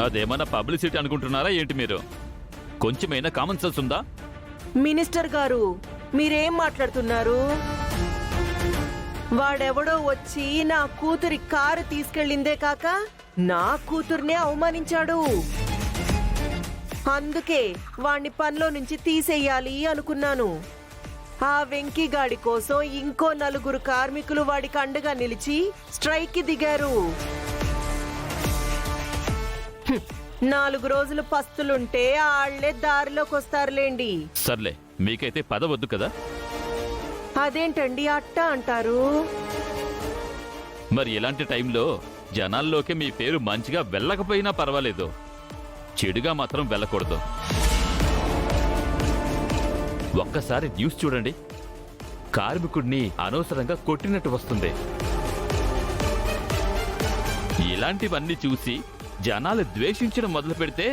అదేమన్నా పబ్లిసిటీ అనుకుంటున్నారా ఏంటి మీరు? కొంచెమైనా కామన్ సెన్స్ ఉందా? మినిస్టర్ గారు, మీరేం మాట్లాడుతున్నారు? వాడెవడో వచ్చి నా కూతురి కారు తీసుకెళ్ళిందే కాక నా కూతుర్నే అవమానించాడు. అందుకే వాణ్ణి పనిలో నుంచి తీసేయాలి అనుకున్నాను. ఆ వెంకీగాడి కోసం ఇంకో 4 కార్మికులు వాడికి అండగా నిలిచి స్ట్రైక్ కి దిగారు. 4 రోజులు పస్తులుంటే ఆళ్లే దారిలోకి వస్తారులేండి. సర్లే, మీకైతే పదవద్దు కదా. అదేంటండి అట్టా అంటారు? మరి ఇలాంటి టైంలో జనాల్లోకి మీ పేరు మంచిగా వెళ్ళకపోయినా పర్వాలేదు, చెడుగా మాత్రం వెళ్ళకూడదు. ఒక్కసారి న్యూస్ చూడండి, కార్మికుడిని అనవసరంగా కొట్టినట్టు వస్తుంది. ఇలాంటివన్నీ చూసి జనాలు ద్వేషించడం మొదలు పెడితే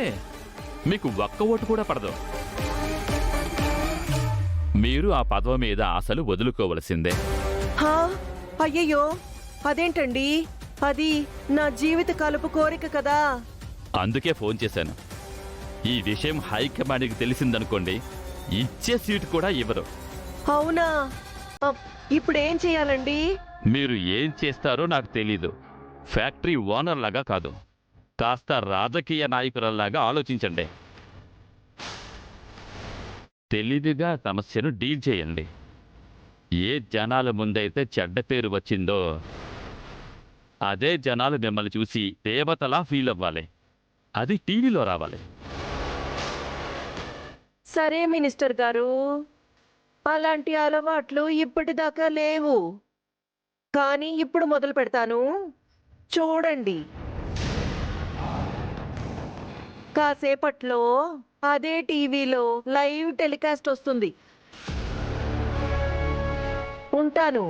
మీకు ఒక్క ఓటు కూడా పడదు. మీరు ఆ పదవి మీద ఆశలు వదులుకోవలసిందే. అయ్యయ్యో, అదేంటండి? అది నా జీవిత కలుపు కోరిక కదా. అందుకే ఫోన్ చేశాను. ఈ విషయం హైకమాండ్కి తెలిసిందనుకోండి, ఇచ్చే సీటు కూడా ఇవ్వరు. అవునా? ఇప్పుడేం చెయ్యాలండి? మీరు ఏం చేస్తారో నాకు తెలీదు. ఫ్యాక్టరీ ఓనర్ లాగా కాదు, కాస్త రాజకీయ నాయకులలాగా ఆలోచించండి. తెలివిగా సమస్యను డీల్ చేయండి. ఏ జనాల ముందైతే చెడ్డ పేరు వచ్చిందో అదే జనాలు మిమ్మల్ని చూసి దేవతలా ఫీల్ అవ్వాలి. అది టీవీలో రావాలి. సరే మినిస్టర్ గారు, అలాంటి అలవాట్లు ఇప్పటిదాకా లేవు, కానీ ఇప్పుడు మొదలు పెడతాను. చూడండి, కాసేపట్లో అదే టీవీలో లైవ్ టెలికాస్ట్ వస్తుంది. ఉంటాను.